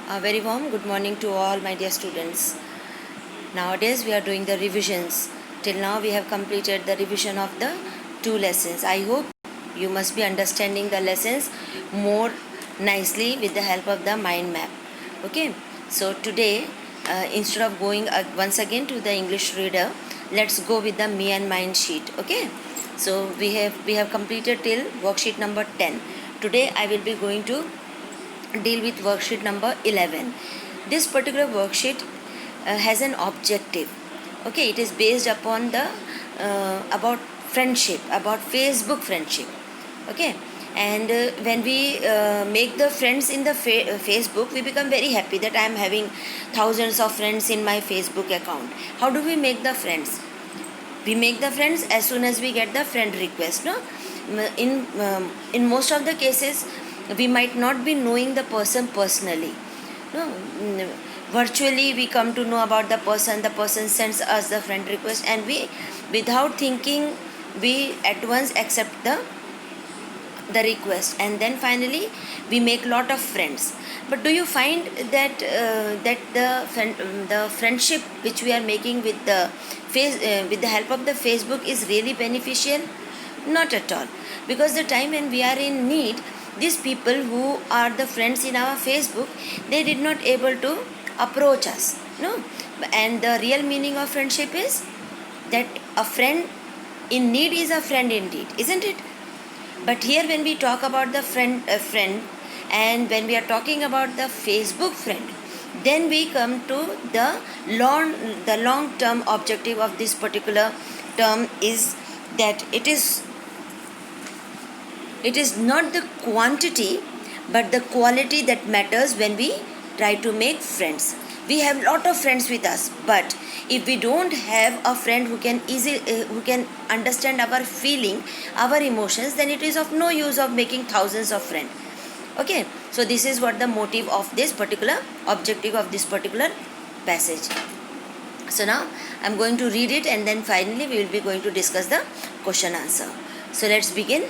A very warm good morning to all my dear students. Nowadays we are doing the revisions. Till now we have completed the revision of the two lessons. I hope you must be understanding the lessons more nicely with the help of the mind map. Okay, so today instead of going once again to the English reader, let's go with the me and mind sheet. Okay, so we have completed till worksheet number 10. Today I will be going to deal with worksheet number 11. This particular worksheet has an objective. Okay, it is based upon the about friendship, about Facebook friendship. Okay, and when we make the friends in the Facebook, we become very happy that I am having thousands of friends in my Facebook account. How do we make the friends? We make the friends as soon as we get the friend request. No, in most of the cases we might not be knowing the person personally. No, virtually we come to know about the person sends us the friend request, and we, without thinking, we at once accept the request, and then finally we make lot of friends. But do you find that the friendship which we are making with the with the help of the Facebook is really beneficial? Not at all, because the time when we are in need, these people who are the friends in our Facebook, they did not able to approach us. No, and the real meaning of friendship is that a friend in need is a friend indeed, isn't it? But here when we talk about the friend, and when we are talking about the Facebook friend, then we come to the long term objective of this particular term is that it is not the quantity but the quality that matters when we try to make friends. We have lot of friends with us, but if we don't have a friend who can understand our feeling, our emotions, then it is of no use of making thousands of friends. Okay, so this is what the motive of this particular objective of this particular passage. So now I'm going to read it, and then finally we will be going to discuss the question answer. So let's begin.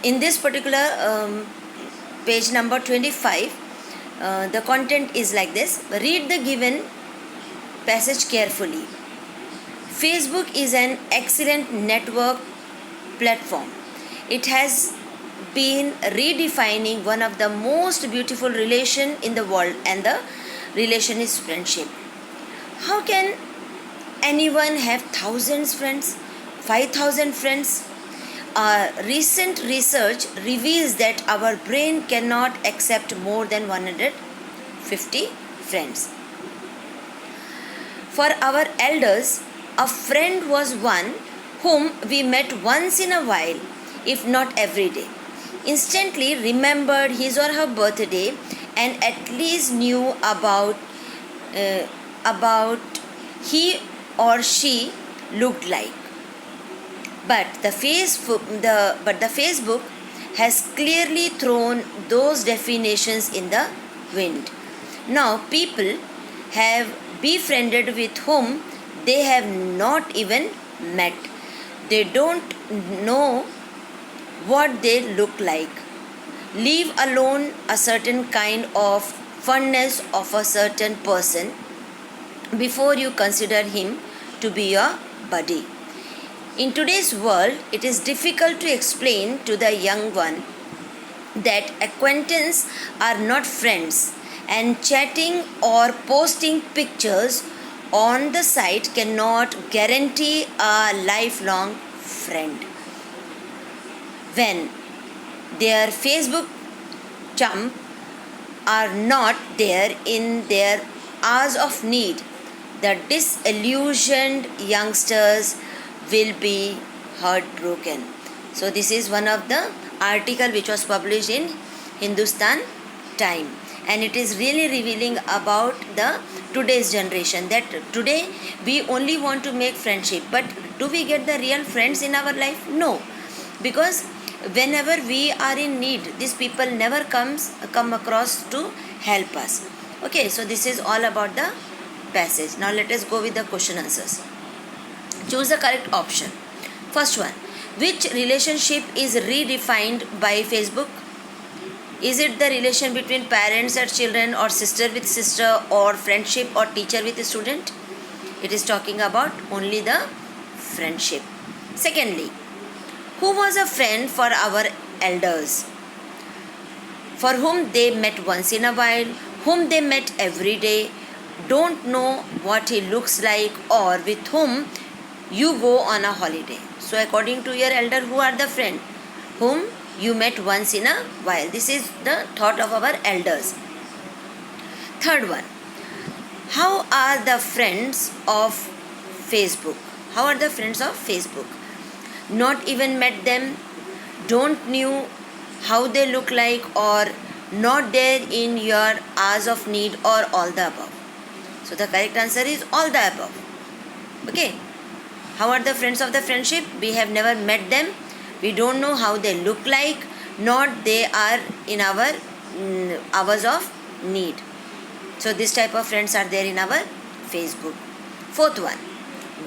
In this particular page number 25, the content is like this. Read the given passage carefully. Facebook is an excellent network platform. It has been redefining one of the most beautiful relation in the world, and the relation is friendship. How can anyone have thousands friends, 5,000 friends? Recent research reveals that our brain cannot accept more than 150 friends. For our elders, a friend was one whom we met once in a while, if not every day, instantly remembered his or her birthday, and at least knew about he or she looked like. But the Facebook has clearly thrown those definitions in the wind. Now people have befriended with whom they have not even met. They don't know what they look like. Leave alone a certain kind of fondness of a certain person before you consider him to be your buddy. In today's world, it is difficult to explain to the young one that acquaintances are not friends, and chatting or posting pictures on the site cannot guarantee a lifelong friend. When their Facebook chum are not there in their hours of need, the disillusioned youngsters will be heartbroken. So this is one of the article which was published in Hindustan Time, and it is really revealing about the today's generation, that today we only want to make friendship, but do we get the real friends in our life? No, because whenever we are in need, these people never come across to help us. Okay, so this is all about the passage. Now let us go with the question answers. Choose the correct option. First one, which relationship is redefined by Facebook? Is it the relation between parents and children, or sister with sister, or friendship, or teacher with student? It is talking about only the friendship. Secondly, who was a friend for our elders, for whom they met once in a while, whom they met every day, don't know what he looks like, or with whom you go on a holiday. So according to your elder, who are the friend whom you met once in a while? This is the thought of our elders. Third one, how are the friends of Facebook? How are the friends of Facebook? Not even met them, don't knew how they look like, or not there in your hours of need, or all the above. So the correct answer is all the above. Okay. How are the friends of the friendship? We have never met them. We don't know how they look like, not they are in our hours of need. So this type of friends are there in our Facebook. Fourth one,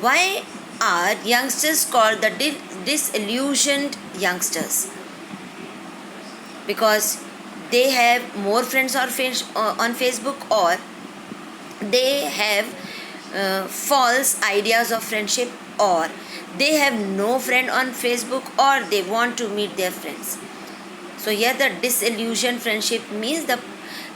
why are youngsters called the disillusioned youngsters? Because they have more friends on Facebook, or they have false ideas of friendship, or they have no friend on Facebook, or they want to meet their friends. So here the disillusioned friendship means the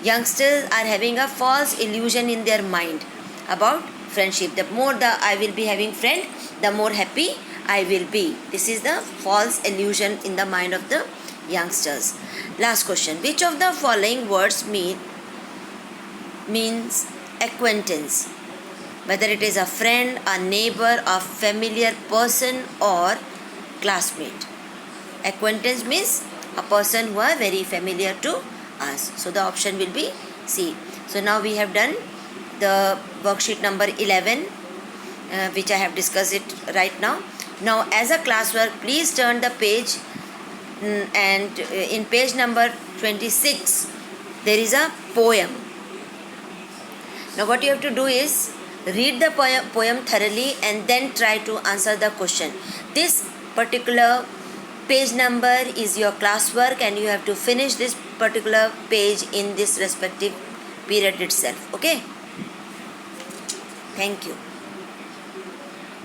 youngsters are having a false illusion in their mind about friendship. The more I will be having friend, the more happy I will be. This is the false illusion in the mind of the youngsters. Last question, which of the following words means acquaintance? Whether it is a friend, a neighbor, a familiar person, or classmate. Acquaintance means a person who are very familiar to us. So the option will be C. So now we have done the worksheet number 11, which I have discussed it right now. Now as a classwork, please turn the page, and in page number 26 there is a poem. Now what you have to do is read the poem thoroughly and then try to answer the question. This particular page number is your classwork, and you have to finish this particular page in this respective period itself. Okay? Thank you.